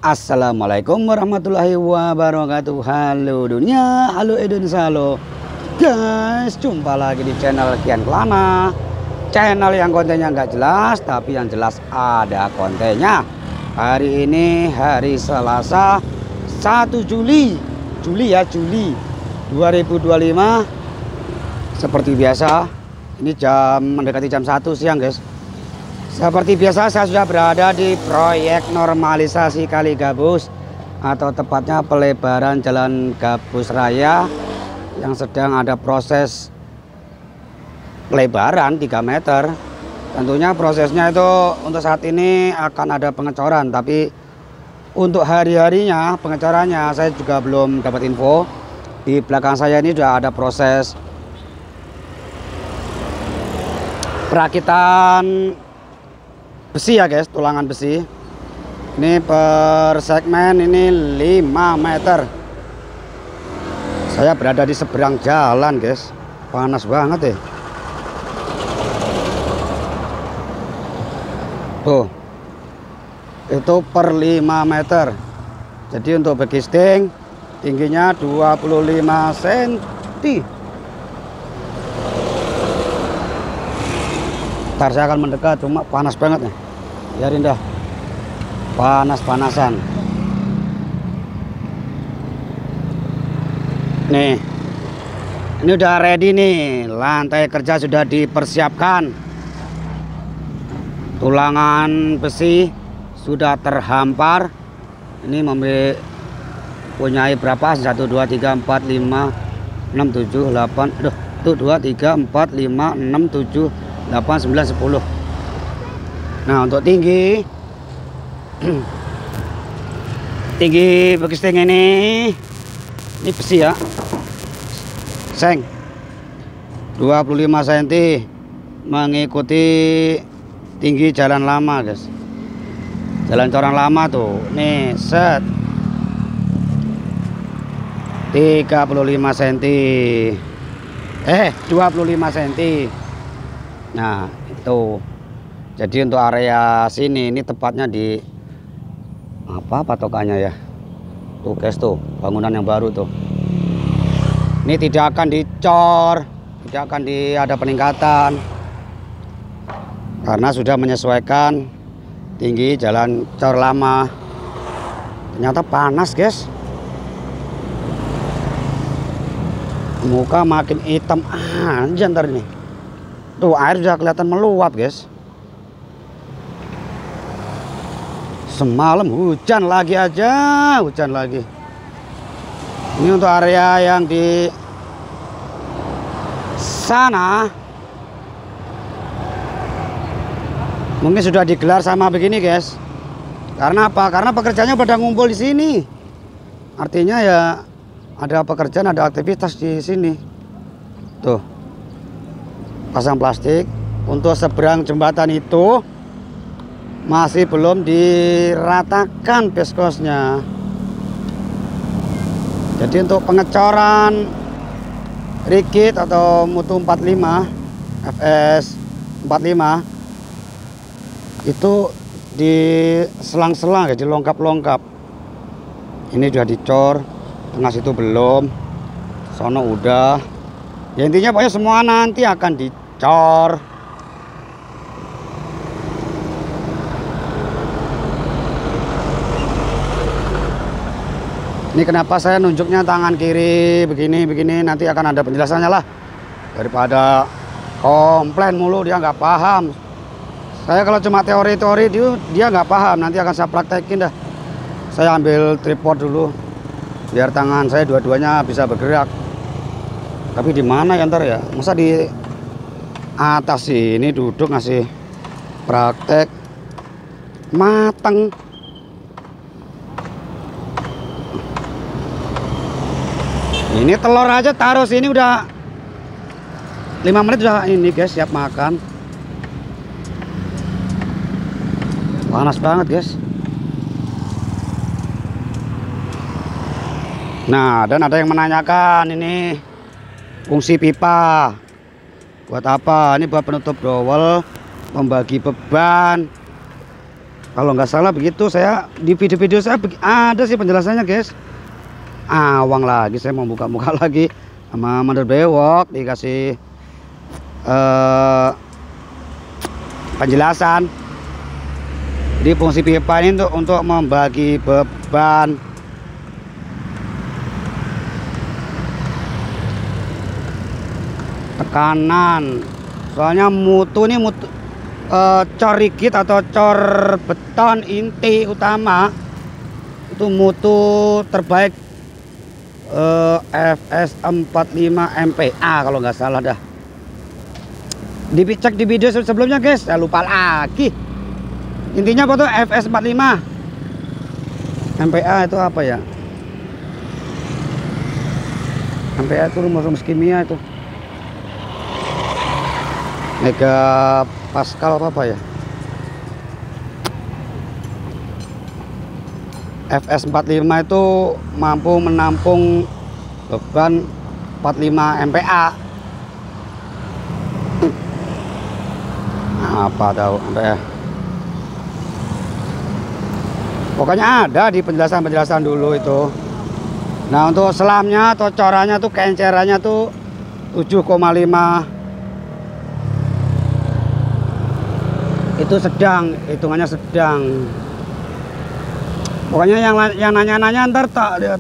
Assalamualaikum warahmatullahi wabarakatuh. Halo dunia, halo Indonesia, halo guys. Jumpa lagi di channel Kian Kelana, channel yang kontennya nggak jelas tapi yang jelas ada kontennya. Hari ini hari Selasa 1 Juli 2025. Seperti biasa, ini mendekati jam 1 siang guys. Seperti biasa saya sudah berada di proyek normalisasi Kali Gabus, atau tepatnya pelebaran Jalan Gabus Raya yang sedang ada proses pelebaran 3 meter. Tentunya prosesnya itu untuk saat ini akan ada pengecoran, tapi untuk hari-harinya pengecorannya saya juga belum dapat info. Di belakang saya ini sudah ada proses perakitan besi ya guys, tulangan besi. Ini per segmen ini 5 meter. Saya berada di seberang jalan guys, panas banget ya. Tuh, itu per 5 meter. Jadi untuk begisting tingginya 25 cm. Ntar saya akan mendekat, cuma panas banget nih. Biarin dah, panas-panasan. Nih, ini udah ready nih, lantai kerja sudah dipersiapkan. Tulangan besi sudah terhampar. Ini mempunyai berapa? 1, 2, 3, 4, 5, 6, 7, 8. Aduh, tuh 2, 3, 4, 5, 6, 7, 8, 9, 10. Nah, untuk tinggi tinggi begisting ini besi ya, seng 25 cm, mengikuti tinggi jalan lama guys. Jalan corang lama tuh nih, set 35 cm, 25 cm. Nah itu, jadi untuk area sini ini tepatnya di apa patokannya ya, tuh guys, tuh bangunan yang baru tuh. Ini tidak akan dicor, tidak akan ada peningkatan karena sudah menyesuaikan tinggi jalan cor lama. Ternyata panas guys, muka makin hitam aja ntar nih. Tuh air sudah kelihatan meluap guys. Semalam hujan lagi aja, hujan lagi. Ini untuk area yang di sana mungkin sudah digelar sama begini guys. Karena apa? Karena pekerjaannya pada ngumpul di sini. Artinya ya ada pekerjaan, ada aktivitas di sini. Tuh, pasang plastik. Untuk seberang jembatan itu masih belum diratakan peskosnya. Jadi untuk pengecoran rigid atau mutu 45 FS 45 itu di selang-selang, jadi longkap-longkap. Ini sudah dicor, tengah situ belum, sono udah. Ya intinya pokoknya semua nanti akan dicor. Ini kenapa saya nunjuknya tangan kiri begini, nanti akan ada penjelasannya lah, daripada komplain mulu dia nggak paham. Saya kalau cuma teori-teori dia nggak paham, nanti akan saya praktekin dah. Saya ambil tripod dulu biar tangan saya dua-duanya bisa bergerak. Tapi di mana ya ntar ya? Masa di atas ini duduk ngasih praktek mateng. Ini telur aja taruh sini udah 5 menit udah ini guys, siap makan. Panas banget guys. Nah, dan ada yang menanyakan ini fungsi pipa buat apa? Ini buat penutup dowel, membagi beban, Kalau nggak salah begitu, saya di video-video saya ada sih penjelasannya guys. Awang lagi, saya mau buka-buka lagi sama mandor bewok, dikasih penjelasan. Jadi fungsi pipa ini untuk membagi beban. Tekanan, soalnya mutu ini cor rigid atau cor beton inti utama itu mutu terbaik FS45 MPA kalau nggak salah dah. Dicek di video sebelumnya guys, saya lupa lagi. Intinya apa tuh FS45 MPA itu apa ya? MPA itu rumus kimia itu. Mega Pascal apa ya? FS45 itu mampu menampung beban 45 MPa. Apa tahu MPa? Pokoknya ada di penjelasan-penjelasan dulu itu. Nah, untuk selamnya atau corannya tuh kencerannya tuh 7,5. Itu sedang, hitungannya sedang. Pokoknya yang nanya-nanya ntar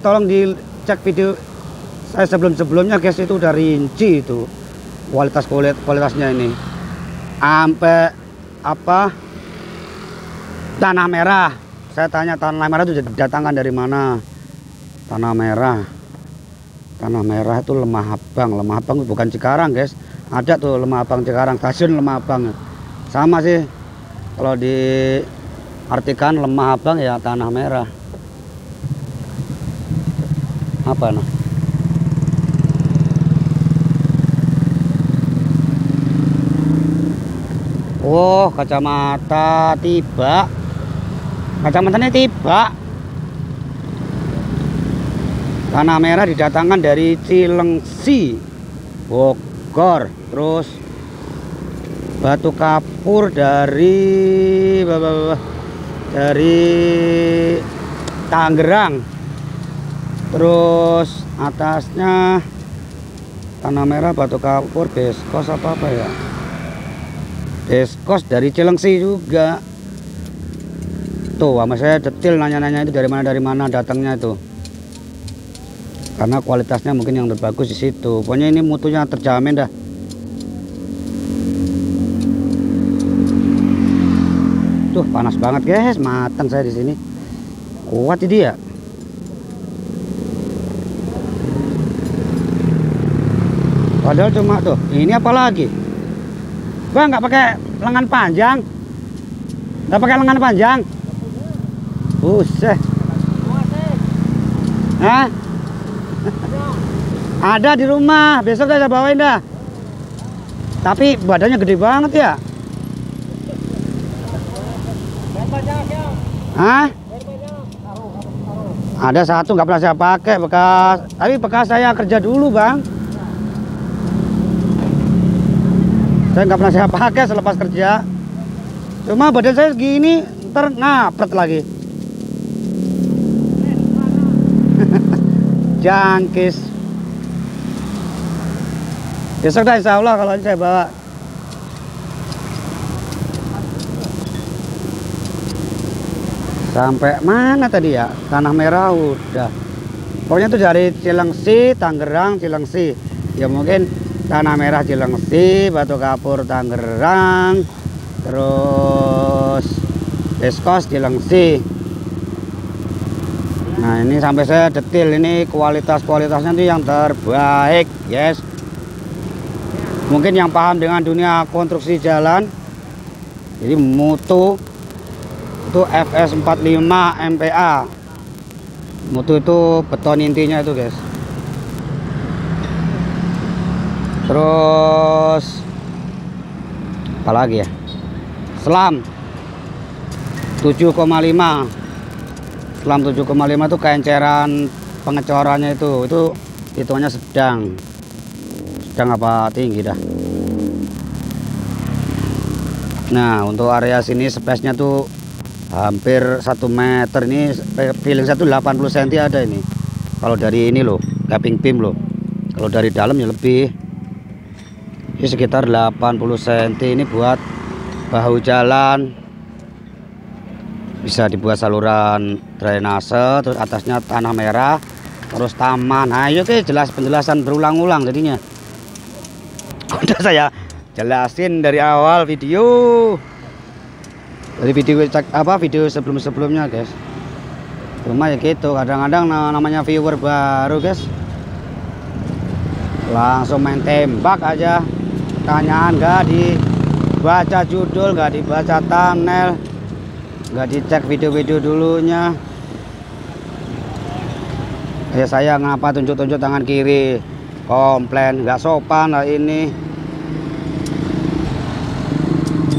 tolong dicek video saya sebelumnya guys, itu udah rinci itu kualitasnya ini. Sampai apa tanah merah. Saya tanya tanah merah itu didatangkan dari mana? Tanah merah itu Lemah Abang. Lemah Abang bukan Cikarang guys. Ada tuh Lemah Abang Cikarang, stasiun Lemah Abang. Sama sih. Kalau diartikan Lemah Abang ya tanah merah. Apa nah? Oh, kacamata tiba. Kacamatanya tiba. Tanah merah didatangkan dari Cilengsi, Bogor. Terus batu kapur dari Tangerang. Terus atasnya tanah merah, batu kapur, beskos apa ya? Beskos dari Cilengsi juga. Tuh, sama saya detail nanya-nanya itu dari mana datangnya itu. Karena kualitasnya mungkin yang terbagus di situ. Pokoknya ini mutunya terjamin dah. Tuh panas banget guys, matang saya di sini. Kuat ini ya. Padahal cuma tuh, ini apa lagi? Bang nggak pakai lengan panjang? Nggak pakai lengan panjang? Buset. Hah? Ada di rumah, besok saya bawain dah. Tapi badannya gede banget ya. Hah? Ada satu nggak pernah saya pakai bekas, tapi bekas saya kerja dulu bang. Saya nggak pernah saya pakai selepas kerja. Cuma badan saya segini, ntar ngapret lagi. Jangkis. Besok dah insya Allah kalau saya bawa. Sampai mana tadi ya? Tanah merah udah. Pokoknya itu dari Cilengsi, Tangerang, Cilengsi. Ya mungkin tanah merah Cilengsi, batu kapur Tangerang, terus beskos Cilengsi. Nah ini sampai saya detail, ini kualitasnya itu yang terbaik, yes. Mungkin yang paham dengan dunia konstruksi jalan, jadi mutu itu FS45 MPa. Mutu itu beton intinya itu guys. Terus apa lagi ya? Selam 7,5. Selam 7,5 itu kenceran pengecorannya itu hitungannya sedang apa tinggi dah. Nah untuk area sini space-nya tuh hampir 1 meter. Ini feeling satu 80 cm ada ini. Kalau dari ini loh, capping beam loh. Kalau dari dalam ya lebih. Ini sekitar 80 cm. Ini buat bahu jalan. Bisa dibuat saluran drainase, terus atasnya tanah merah, terus taman. Nah, yuk jelas penjelasan berulang-ulang jadinya. Udah saya jelasin dari awal video. Dari video video sebelum-sebelumnya, guys. Cuma ya gitu, kadang-kadang namanya viewer baru, guys. Langsung main tembak aja. Pertanyaan nggak dibaca judul, nggak dibaca thumbnail, nggak dicek video-video dulunya. Ya saya ngapa tunjuk-tunjuk tangan kiri, komplain nggak sopan lah ini.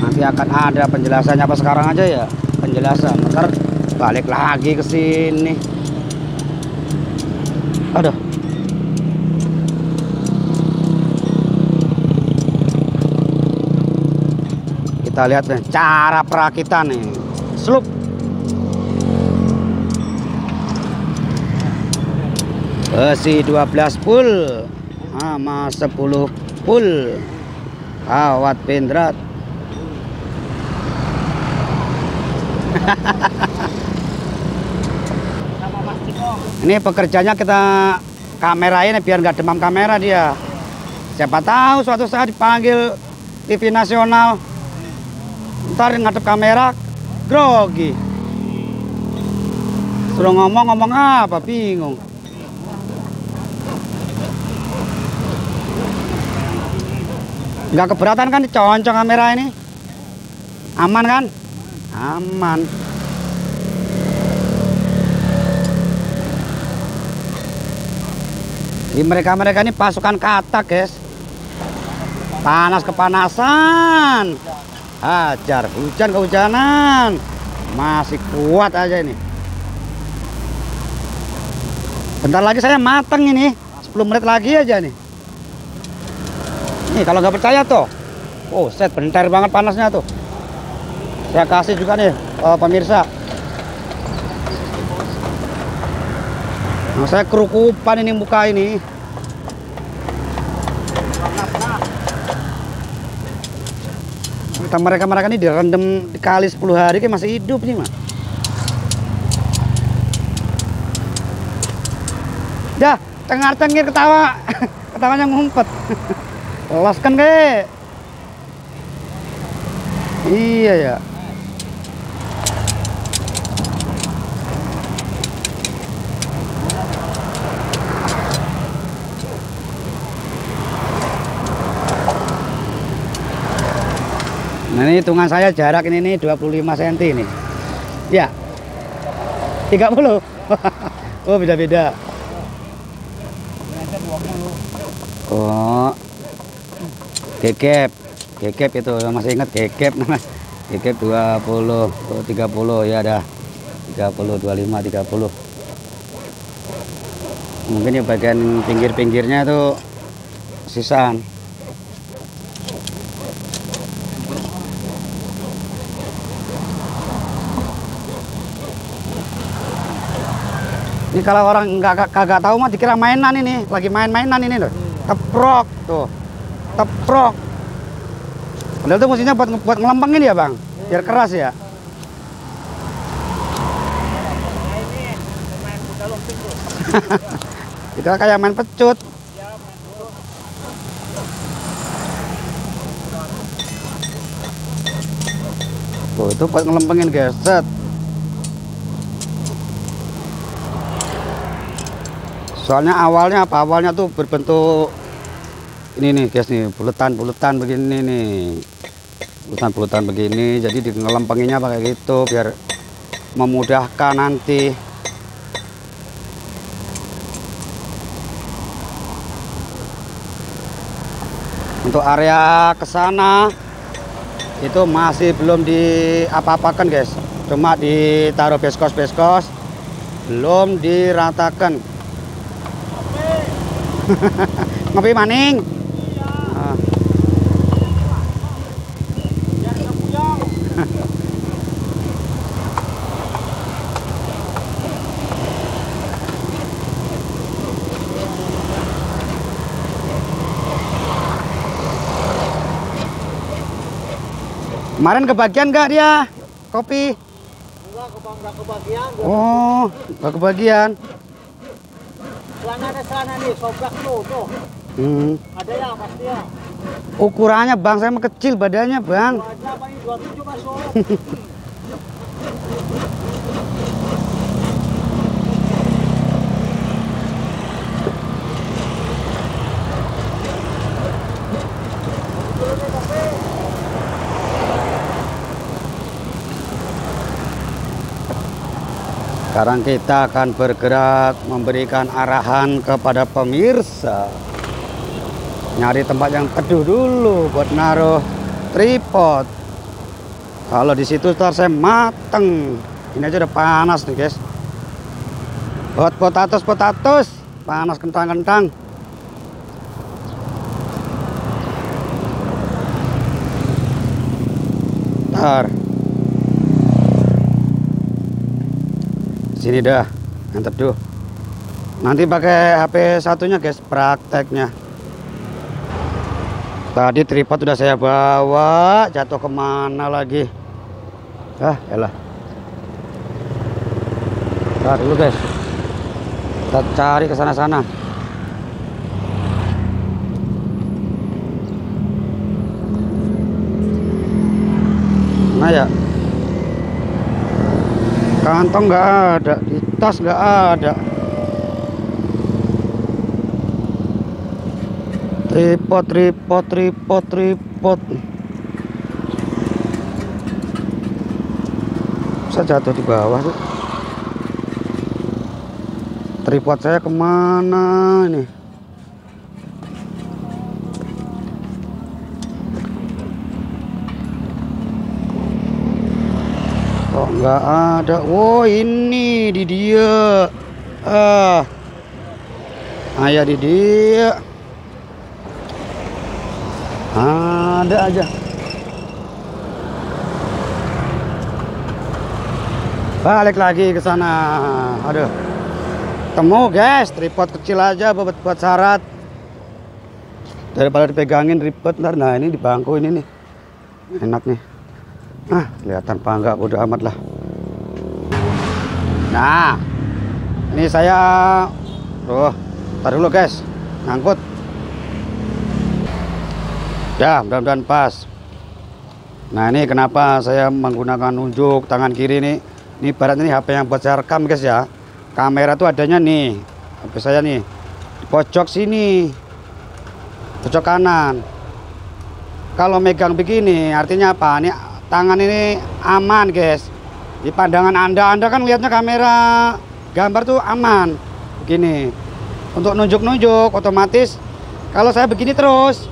Nanti akan ada penjelasannya, apa sekarang aja ya penjelasan, ntar balik lagi ke sini. Aduh, kita lihat nih cara perakitan nih. Slup. Besi 12 full sama 10 full kawat pindrat. Ini pekerjanya kita kamerain biar nggak demam kamera dia. Siapa tahu suatu saat dipanggil TV nasional, ntar ngadep kamera grogi. Suruh ngomong apa, bingung. Nggak keberatan kan diconcong kamera ini? Aman kan? Aman. Di mereka ini pasukan katak, guys. Panas kepanasan, hajar, hujan kehujanan, masih kuat aja ini. Bentar lagi saya mateng ini, 10 menit lagi aja nih. Nih kalau nggak percaya tuh, oh set bentar banget panasnya tuh. Saya kasih juga nih pemirsa. Nah, saya kerukupan ini muka ini. Mereka ini direndam dikali 10 hari kayak masih hidup nih, Mas. Dah, cengar-cengir ketawa. Ketawanya ngumpet. Loloskan ke? Iya ya. Nah, ini hitungan saya jarak ini nih 25 cm nih. Ya. 30. Oh, beda-beda. Oh. Gegep itu masih ingat gegep namanya. Gegep 20, 30 ya ada. 30, 25, 30. Mungkin ya bagian pinggir-pinggirnya itu sisaan. Ini kalau orang kagak tahu mah dikira mainan ini, lagi main-mainan ini loh. Teprok tuh. Teprok. Padahal itu mesinnya buat ngelempengin ya, Bang. Biar keras ya. Itu kayak main pecut. Tuh, itu buat ngelempengin, guys. Set. Soalnya awalnya apa? Awalnya tuh berbentuk ini nih, guys nih, buletan begini nih. Buletan begini, jadi di ngelempenginya pakai gitu biar memudahkan nanti. Untuk area ke sana itu masih belum diapa-apakan, guys. Cuma ditaruh beskos, belum diratakan. Ngopi maning. Kemarin kebagian nggak dia kopi? Enggak kebagian. Oh, nggak kebagian. Celana nih, sobrak tuh. Ada ya pasti ya. Ukurannya bang, saya mah kecil badannya bang. Gua aja apa ini 27 masuk. Sekarang kita akan bergerak memberikan arahan kepada pemirsa. Nyari tempat yang teduh dulu buat naruh tripod. Kalau di situ ntar saya mateng. Ini aja udah panas nih guys. Buat potatos, panas kentang-kentang. Ntar. Sini dah yang teduh. Nanti pakai HP satunya guys prakteknya. Tadi tripod udah saya bawa, jatuh kemana lagi? Elah. Ntar dulu guys. Kita cari ke sana-sana. Nah ya. Kantong nggak ada, di tas nggak ada. Tripod. Bisa jatuh di bawah tuh. Tripod saya kemana nih? Kok nggak ada? Oh ini di dia. Ya di dia. Ada aja. Balik lagi ke sana. Aduh. Temu guys, tripod kecil aja buat syarat. Daripada dipegangin ribet ntar. Nah ini di bangku ini nih. Enak nih. Kelihatan apa enggak, bodo amat lah. Nah, ini saya tar dulu guys, ngangkut. Ya, mudah-mudahan pas. Nah, ini kenapa saya menggunakan nunjuk tangan kiri nih. Ini ibaratnya nih HP yang buat saya rekam guys ya. Kamera tuh adanya nih, HP saya nih di pojok sini, pojok kanan. Kalau megang begini, artinya apa? Nih tangan ini aman guys. Di pandangan Anda kan lihatnya kamera gambar tuh aman. Begini. Untuk nunjuk-nunjuk otomatis kalau saya begini terus,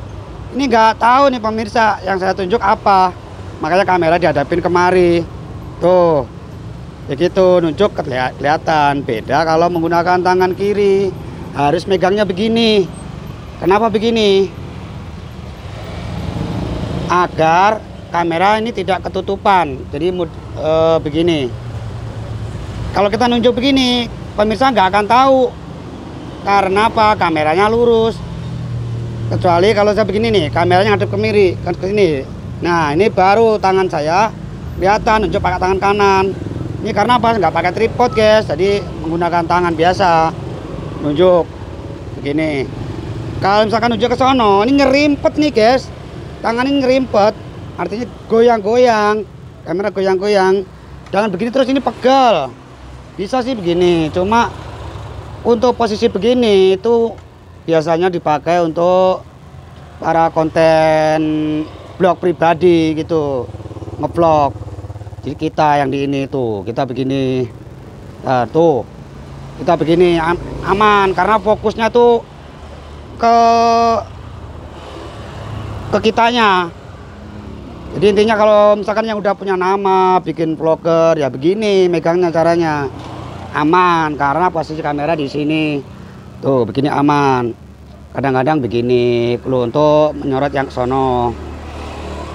ini nggak tahu nih pemirsa yang saya tunjuk apa. Makanya kamera dihadapin kemari. Tuh. Ya gitu, nunjuk kelihatan. Beda kalau menggunakan tangan kiri. Harus megangnya begini. Kenapa begini? Agar kamera ini tidak ketutupan. Jadi begini. Kalau kita nunjuk begini, pemirsa nggak akan tahu. Karena apa? Kameranya lurus. Kecuali kalau saya begini nih, kameranya ngadep ke kiri, ke sini. Nah, ini baru tangan saya kelihatan nunjuk pakai tangan kanan. Ini karena apa? Nggak pakai tripod guys. Jadi menggunakan tangan biasa. Nunjuk begini. Kalau misalkan nunjuk ke sono, ini ngerimpet nih guys. Tangan ini ngerimpet. Artinya goyang-goyang, kamera goyang-goyang. Jangan begini terus, ini pegal. Bisa sih begini, cuma untuk posisi begini itu biasanya dipakai untuk para konten blog pribadi gitu, ngevlog. Jadi kita yang di ini tuh, kita begini, tuh kita begini aman karena fokusnya tuh ke kitanya. Jadi intinya kalau misalkan yang udah punya nama, bikin vlogger ya begini megangnya caranya aman karena posisi kamera di sini tuh begini aman. Kadang-kadang begini perlu untuk menyorot yang sono.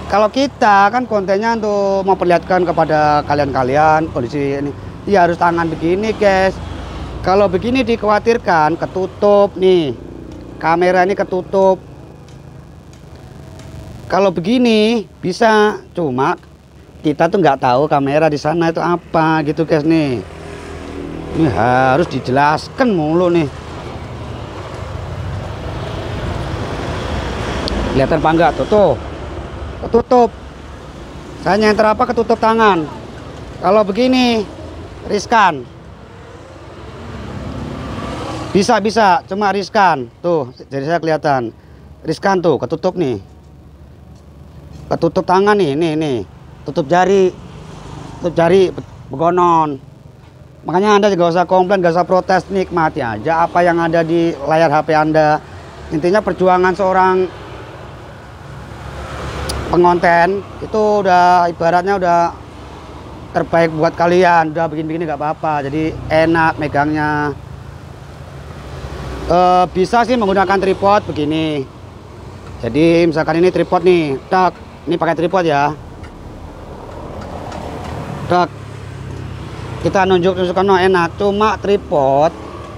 Kalau kita kan kontennya untuk memperlihatkan kepada kalian-kalian kondisi ini, ya harus tangan begini guys. Kalau begini dikhawatirkan ketutup nih, kamera ini ketutup. Kalau begini bisa, cuma kita tuh nggak tahu kamera di sana itu apa gitu guys nih. Ini harus dijelaskan mulu nih. Kelihatan apa enggak tuh? Ketutup. Saya nyenter apa ketutup tangan. Kalau begini riskan. Bisa, cuma riskan. Tuh, jadi saya kelihatan. Riskan tuh, ketutup nih. Ketutup tangan nih, nih. Tutup jari, begonon. Makanya Anda juga usah komplain, gak usah protes, nikmati aja apa yang ada di layar HP Anda. Intinya perjuangan seorang pengonten itu udah ibaratnya udah terbaik buat kalian. Udah begini-begini gak apa-apa, jadi enak megangnya. Bisa sih menggunakan tripod begini. Jadi misalkan ini tripod nih, tak, ini pakai tripod ya. Kita nunjukkan enak, cuma tripod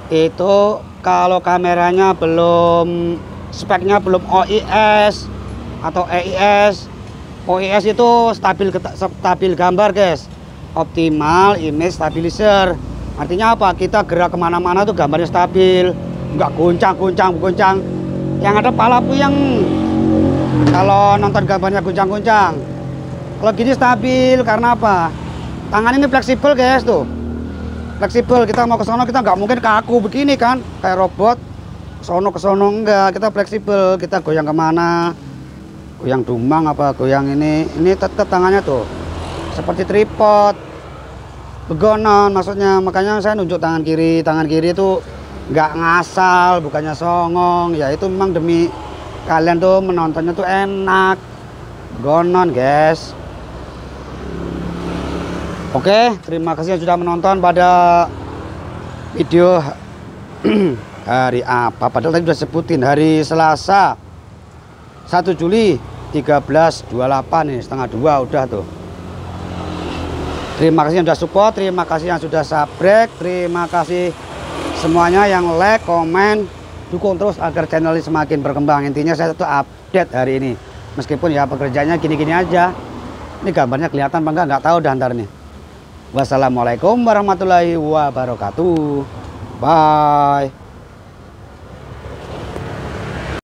itu kalau kameranya belum, speknya belum OIS atau EIS. OIS itu stabil gambar guys, optimal image stabilizer. Artinya apa? Kita gerak kemana-mana tuh gambarnya stabil, nggak goncang. Yang ada pala puyeng kalau nonton gambarnya goncang. Kalau gini stabil, karena apa? Tangan ini fleksibel guys tuh, fleksibel. Kita mau ke sono kita nggak mungkin kaku begini kan, kayak robot ke sono enggak. Kita fleksibel, kita goyang kemana, goyang dumang apa goyang ini tetap tangannya tuh seperti tripod, begonon maksudnya. Makanya saya nunjuk tangan kiri itu nggak ngasal, bukannya songong ya. Itu memang demi kalian tuh menontonnya tuh enak, begonon guys. Oke, terima kasih yang sudah menonton pada video hari apa, padahal tadi sudah sebutin, hari Selasa 1 Juli 13.28 nih, setengah 2 udah tuh. Terima kasih yang sudah support, terima kasih yang sudah subscribe, terima kasih semuanya yang like, komen, dukung terus agar channel ini semakin berkembang. Intinya saya tuh update hari ini, meskipun ya pekerjaannya gini-gini aja. Ini gambarnya kelihatan apa enggak tahu dah ntar nih. Wassalamualaikum warahmatullahi wabarakatuh. Bye.